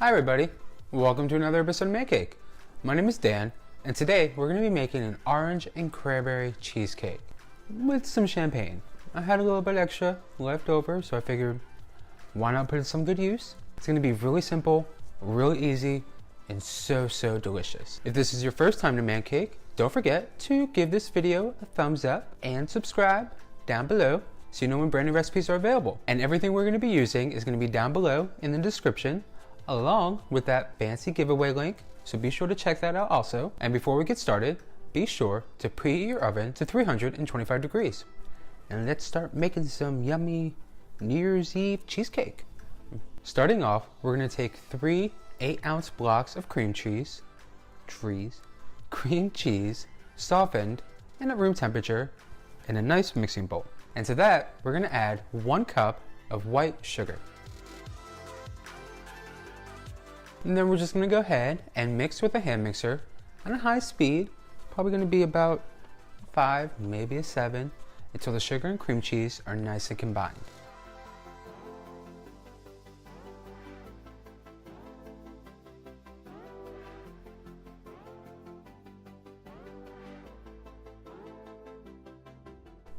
Hi everybody, welcome to another episode of Make Cake. My name is Dan, and today we're going to be making an orange and cranberry cheesecake with some champagne. I had a little bit extra left over, so I figured why not put it to some good use. It's going to be really simple, really easy, and so delicious. If this is your first time to Make Cake, don't forget to give this video a thumbs up and subscribe down below so you know when brand new recipes are available. And everything we're going to be using is going to be down below in the description, along with that fancy giveaway link, so be sure to check that out also. And before we get started, be sure to preheat your oven to 325 degrees. And let's start making some yummy New Year's Eve cheesecake. Starting off, we're going to take 3 8-ounce blocks of cream cheese, softened and at room temperature in a nice mixing bowl. And to that, we're going to add 1 cup of white sugar. And then we're just going to go ahead and mix with a hand mixer on a high speed, probably going to be about 5, maybe a 7, until the sugar and cream cheese are nicely combined.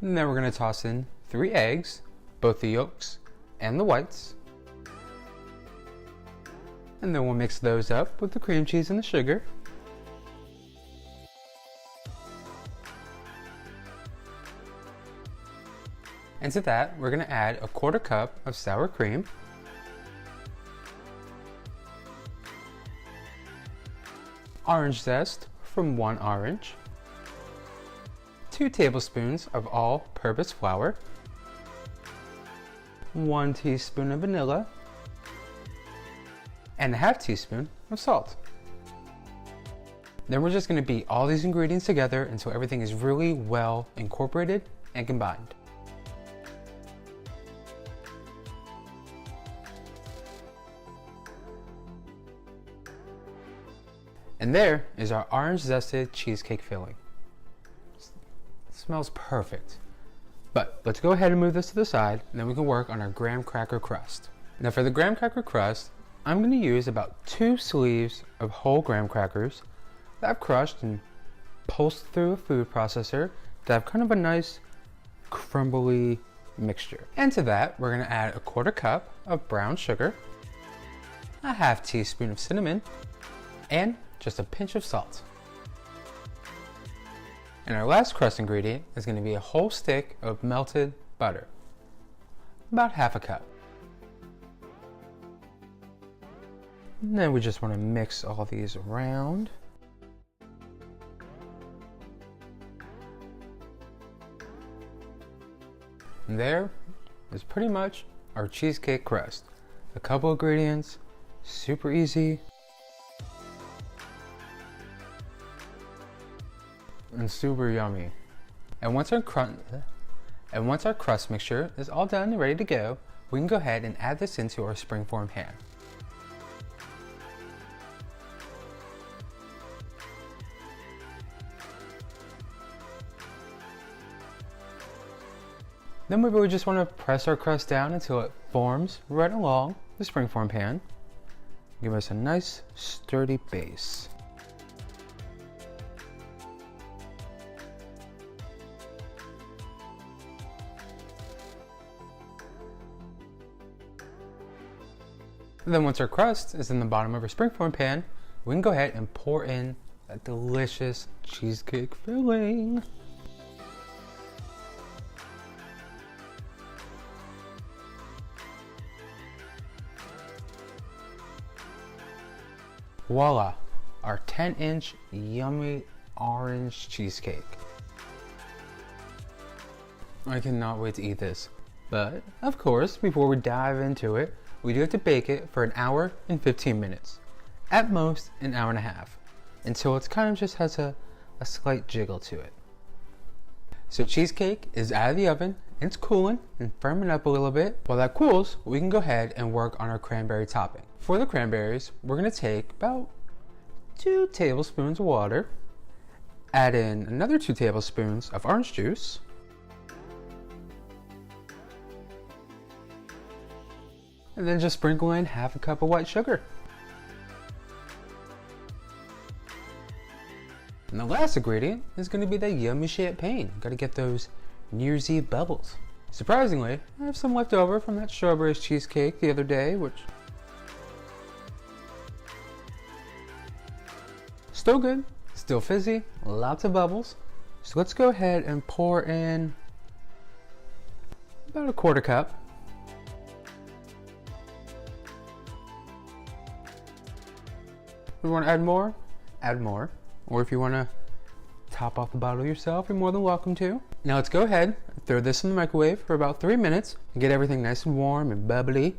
And then we're going to toss in 3 eggs, both the yolks and the whites. And then we'll mix those up with the cream cheese and the sugar. And to that, we're going to add a 1/4 cup of sour cream, orange zest from 1 orange, 2 tablespoons of all-purpose flour, 1 teaspoon of vanilla, and a 1/2 teaspoon of salt. Then we're just going to beat all these ingredients together until everything is really well incorporated and combined. And there is our orange zested cheesecake filling. Smells perfect. But let's go ahead and move this to the side, and then we can work on our graham cracker crust. Now for the graham cracker crust, I'm going to use about 2 sleeves of whole graham crackers that I've crushed and pulsed through a food processor to have kind of a nice crumbly mixture. And to that, we're going to add a 1/4 cup of brown sugar, a 1/2 teaspoon of cinnamon, and just a pinch of salt. And our last crust ingredient is going to be a whole stick of melted butter, about 1/2 cup. And then we just want to mix all these around. And there is pretty much our cheesecake crust. A couple ingredients, super easy, and super yummy. And once our crust mixture is all done and ready to go, we can go ahead and add this into our springform pan. Then we really just want to press our crust down until it forms right along the springform pan. Give us a nice sturdy base. And then once our crust is in the bottom of our springform pan, we can go ahead and pour in that delicious cheesecake filling. Voila, our 10-inch yummy orange cheesecake. I cannot wait to eat this. But, of course, before we dive into it, we do have to bake it for 1 hour and 15 minutes. At most, 1.5 hours, until it kind of just has a slight jiggle to it. So cheesecake is out of the oven, and it's cooling and firming up a little bit. While that cools, we can go ahead and work on our cranberry topping. For the cranberries, we're going to take about 2 tablespoons of water, add in another 2 tablespoons of orange juice, and then just sprinkle in 1/2 cup of white sugar. And the last ingredient is going to be that yummy champagne. Gotta get those New Year's Eve bubbles. Surprisingly, I have some left over from that strawberries cheesecake the other day, which still good, still fizzy, lots of bubbles. So let's go ahead and pour in about a quarter cup. If you want to add more, add more. Or if you want to top off the bottle yourself, you're more than welcome to. Now let's go ahead and throw this in the microwave for about 3 minutes and get everything nice and warm and bubbly,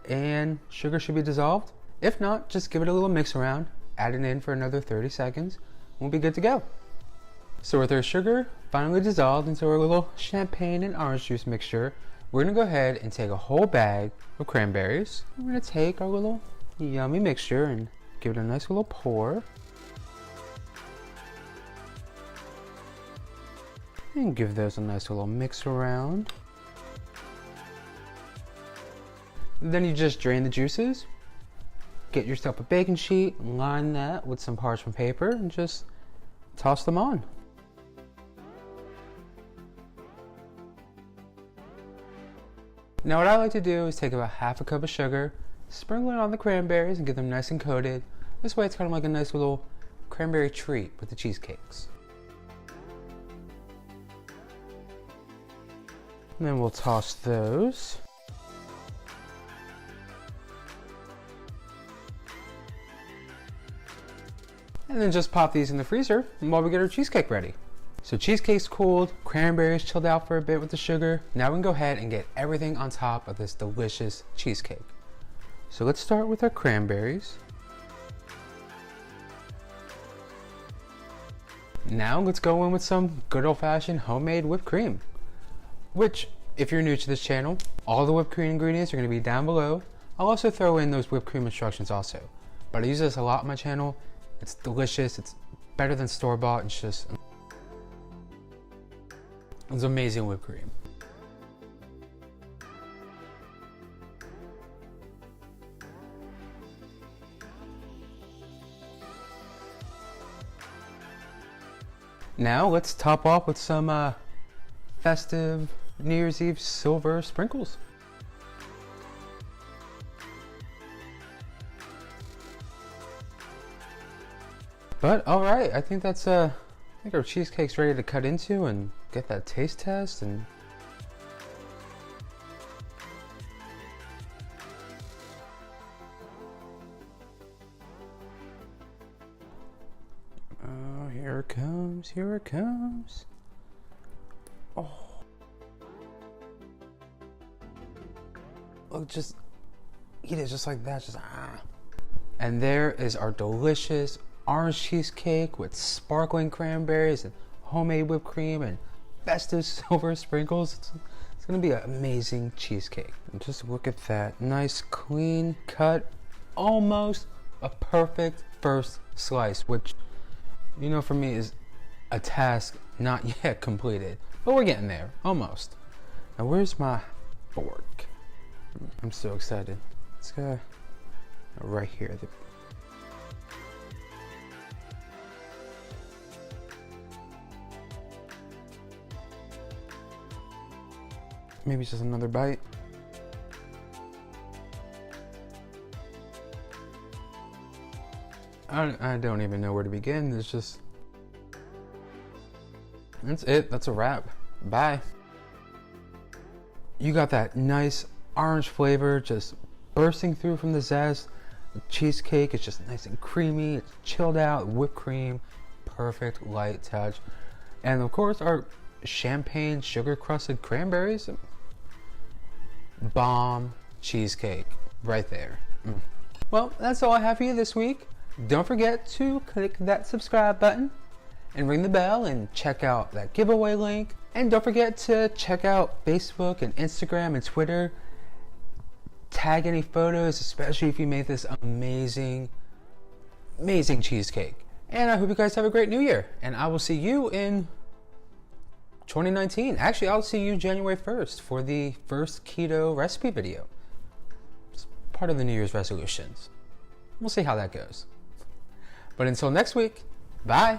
and sugar should be dissolved. If not, just give it a little mix around, add it in for another 30 seconds, and we'll be good to go. So with our sugar finally dissolved into our little champagne and orange juice mixture, we're gonna go ahead and take a whole bag of cranberries. We're gonna take our little yummy mixture and give it a nice little pour. And give those a nice little mix around. Then you just drain the juices, get yourself a baking sheet, line that with some parchment paper, and just toss them on. Now what I like to do is take about half a cup of sugar, sprinkle it on the cranberries and get them nice and coated. This way it's kind of like a nice little cranberry treat with the cheesecakes. And then we'll toss those. And then just pop these in the freezer while we get our cheesecake ready. So cheesecake's cooled, cranberries chilled out for a bit with the sugar. Now we can go ahead and get everything on top of this delicious cheesecake. So let's start with our cranberries. Now let's go in with some good old-fashioned homemade whipped cream. Which, if you're new to this channel, all the whipped cream ingredients are going to be down below. I'll also throw in those whipped cream instructions also. But I use this a lot on my channel. It's delicious, it's better than store-bought, it's amazing whipped cream. Now let's top off with some festive New Year's Eve silver sprinkles. But all right, I think that's I think our cheesecake's ready to cut into and get that taste test. And oh, here it comes, here it comes. Oh, look, just eat it just like that, just ah. And there is our delicious orange cheesecake with sparkling cranberries and homemade whipped cream and festive silver sprinkles. It's gonna be an amazing cheesecake. And just look at that nice clean cut, almost a perfect first slice, which, you know, for me is a task not yet completed, but we're getting there, almost. Now where's my fork? I'm so excited. Let's go right here. Maybe just another bite. I don't even know where to begin. It's just, that's it. That's a wrap. Bye. You got that nice orange flavor just bursting through from the zest. The cheesecake is just nice and creamy. It's chilled out, whipped cream, perfect light touch. And of course our champagne sugar crusted cranberries. Bomb cheesecake right there. Well, that's all I have for you this week. Don't forget to click that subscribe button and ring the bell and check out that giveaway link. And don't forget to check out Facebook and Instagram and Twitter. Tag any photos, especially if you made this amazing cheesecake. And I hope you guys have a great new year, and I will see you in 2019. Actually, I'll see you January 1st for the first keto recipe video. It's part of the New Year's resolutions. We'll see how that goes. But until next week, bye.